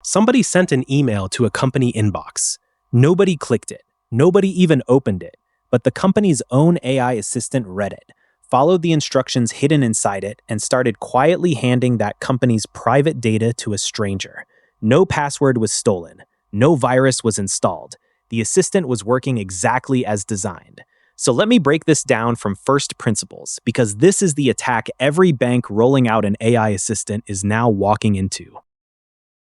Somebody sent an email to a company inbox. Nobody clicked it. Nobody even opened it. But the company's own AI assistant read it, followed the instructions hidden inside it, and started quietly handing that company's private data to a stranger. No password was stolen. No virus was installed. The assistant was working exactly as designed. So let me break this down from first principles, because this is the attack every bank rolling out an AI assistant is now walking into.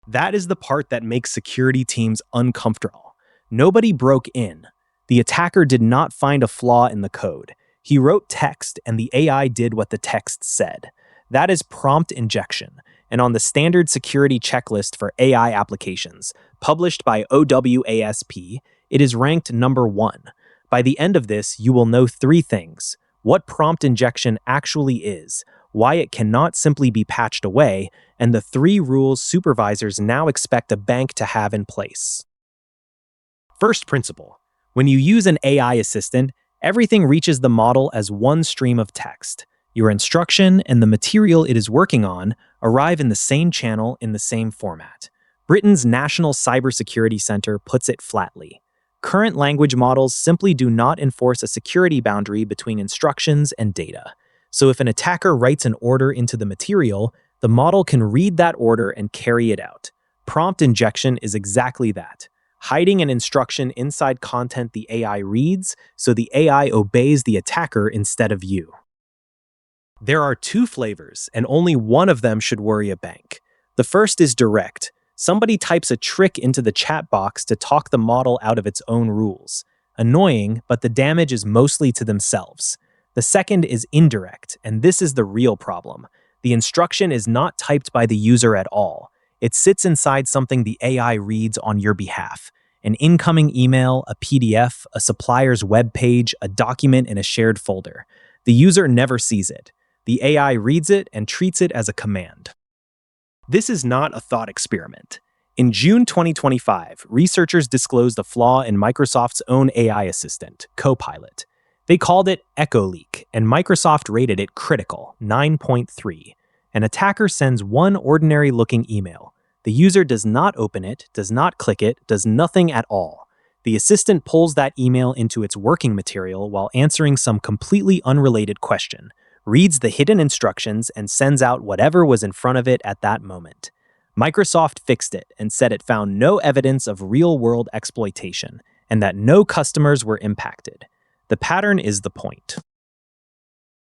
That is the part that makes security teams uncomfortable. Nobody broke in. The attacker did not find a flaw in the code. He wrote text, and the AI did what the text said. That is prompt injection, and on the standard security checklist for AI applications, published by OWASP, it is ranked number 1. By the end of this, you will know 3 things: what prompt injection actually is, why it cannot simply be patched away, and the 3 rules supervisors now expect a bank to have in place. First principle: when you use an AI assistant, everything reaches the model as one stream of text. Your instruction and the material it is working on arrive in the same channel in the same format. Britain's National Cybersecurity Center puts it flatly: current language models simply do not enforce a security boundary between instructions and data. So if an attacker writes an order into the material, the model can read that order and carry it out. Prompt injection is exactly that: hiding an instruction inside content the AI reads, so the AI obeys the attacker instead of you. There are 2 flavors, and only one of them should worry a bank. The first is direct. Somebody types a trick into the chat box to talk the model out of its own rules. Annoying, but the damage is mostly to themselves. The second is indirect, and this is the real problem. The instruction is not typed by the user at all. It sits inside something the AI reads on your behalf: an incoming email, a PDF, a supplier's web page, a document in a shared folder. The user never sees it. The AI reads it and treats it as a command. This is not a thought experiment. In June 2025, researchers disclosed a flaw in Microsoft's own AI assistant, Copilot. They called it EchoLeak, and Microsoft rated it critical, 9.3. An attacker sends one ordinary-looking email. The user does not open it, does not click it, does nothing at all. The assistant pulls that email into its working material while answering some completely unrelated question, reads the hidden instructions, and sends out whatever was in front of it at that moment. Microsoft fixed it and said it found no evidence of real-world exploitation and that no customers were impacted. The pattern is the point.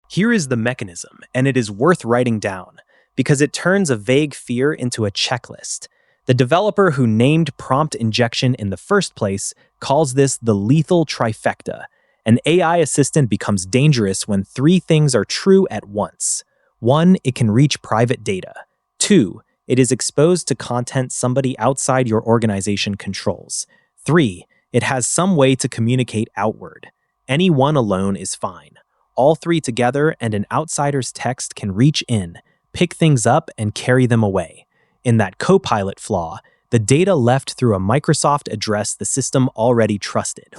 Here is the mechanism, and it is worth writing down, because it turns a vague fear into a checklist. The developer who named prompt injection in the first place calls this the lethal trifecta. An AI assistant becomes dangerous when 3 things are true at once. 1, it can reach private data. 2, it is exposed to content somebody outside your organization controls. 3, it has some way to communicate outward. Any one alone is fine. All 3 together and an outsider's text can reach in, pick things up, and carry them away. In that Copilot flaw, the data left through a Microsoft address the system already trusted.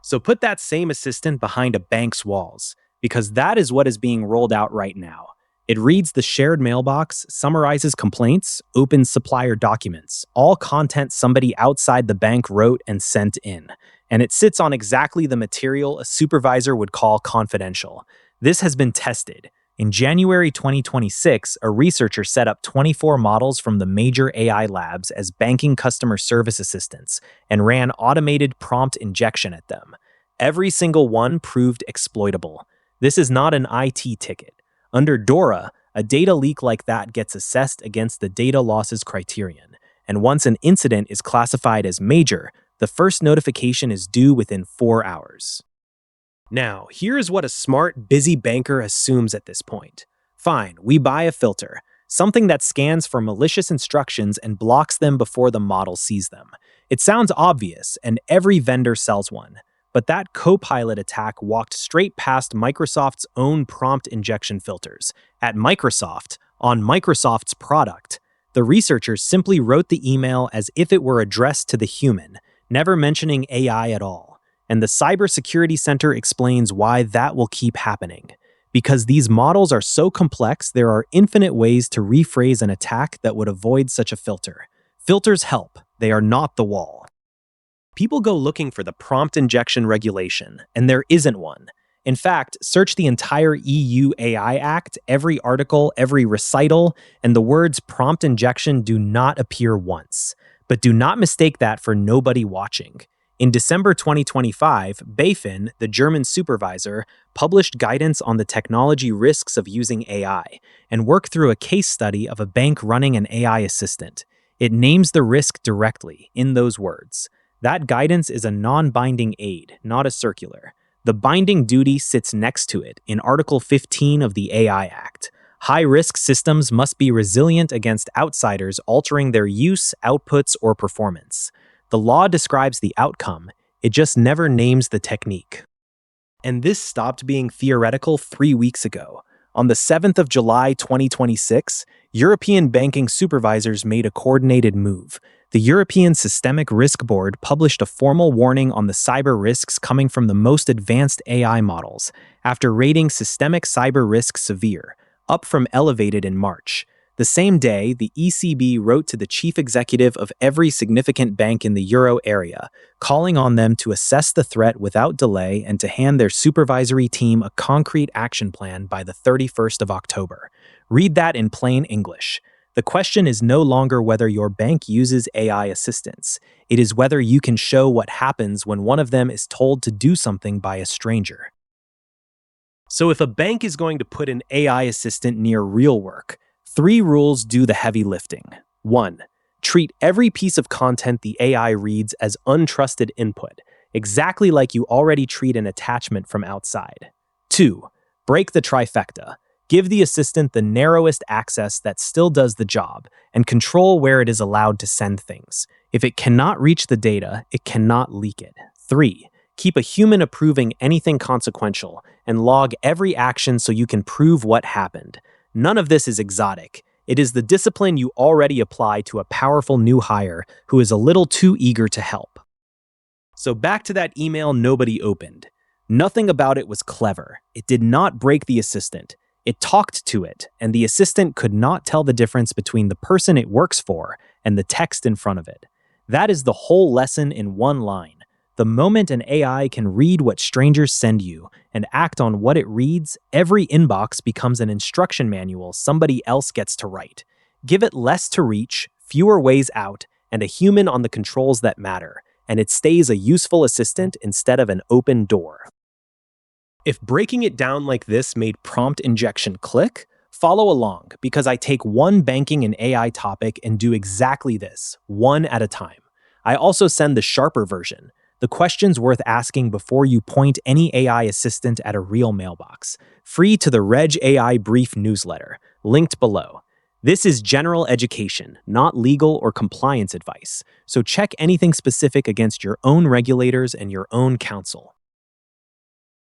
So put that same assistant behind a bank's walls, because that is what is being rolled out right now. It reads the shared mailbox, summarizes complaints, opens supplier documents, all content somebody outside the bank wrote and sent in. And it sits on exactly the material a supervisor would call confidential. This has been tested. In January 2026, a researcher set up 24 models from the major AI labs as banking customer service assistants and ran automated prompt injection at them. Every single one proved exploitable. This is not an IT ticket. Under DORA, a data leak like that gets assessed against the data losses criterion, and once an incident is classified as major, the first notification is due within 4 hours. Now, here is what a smart, busy banker assumes at this point. Fine, we buy a filter, something that scans for malicious instructions and blocks them before the model sees them. It sounds obvious, and every vendor sells one. But that Copilot attack walked straight past Microsoft's own prompt injection filters. At Microsoft, on Microsoft's product, the researchers simply wrote the email as if it were addressed to the human, never mentioning AI at all. And the Cybersecurity Center explains why that will keep happening. Because these models are so complex, there are infinite ways to rephrase an attack that would avoid such a filter. Filters help, they are not the wall. People go looking for the prompt injection regulation, and there isn't one. In fact, search the entire EU AI Act, every article, every recital, and the words prompt injection do not appear once. But do not mistake that for nobody watching. In December 2025, BaFin, the German supervisor, published guidance on the technology risks of using AI and worked through a case study of a bank running an AI assistant. It names the risk directly in those words. That guidance is a non-binding aid, not a circular. The binding duty sits next to it in Article 15 of the AI Act. High-risk systems must be resilient against outsiders altering their use, outputs, or performance. The law describes the outcome, it just never names the technique. And this stopped being theoretical 3 weeks ago. On the 7th of July 2026, European banking supervisors made a coordinated move. The European Systemic Risk Board published a formal warning on the cyber risks coming from the most advanced AI models, after rating systemic cyber risk severe, up from elevated in March. The same day, the ECB wrote to the chief executive of every significant bank in the euro area, calling on them to assess the threat without delay and to hand their supervisory team a concrete action plan by the 31st of October. Read that in plain English. The question is no longer whether your bank uses AI assistants. It is whether you can show what happens when one of them is told to do something by a stranger. So if a bank is going to put an AI assistant near real work, 3 rules do the heavy lifting. 1. Treat every piece of content the AI reads as untrusted input, exactly like you already treat an attachment from outside. 2. Break the trifecta. Give the assistant the narrowest access that still does the job, and control where it is allowed to send things. If it cannot reach the data, it cannot leak it. 3. Keep a human approving anything consequential, and log every action so you can prove what happened. None of this is exotic. It is the discipline you already apply to a powerful new hire who is a little too eager to help. So back to that email nobody opened. Nothing about it was clever. It did not break the assistant. It talked to it, and the assistant could not tell the difference between the person it works for and the text in front of it. That is the whole lesson in one line. The moment an AI can read what strangers send you and act on what it reads, every inbox becomes an instruction manual somebody else gets to write. Give it less to reach, fewer ways out, and a human on the controls that matter, and it stays a useful assistant instead of an open door. If breaking it down like this made prompt injection click, follow along, because I take one banking and AI topic and do exactly this, one at a time. I also send the sharper version, the questions worth asking before you point any AI assistant at a real mailbox, free to the RegAI Brief newsletter, linked below. This is general education, not legal or compliance advice, so check anything specific against your own regulators and your own counsel.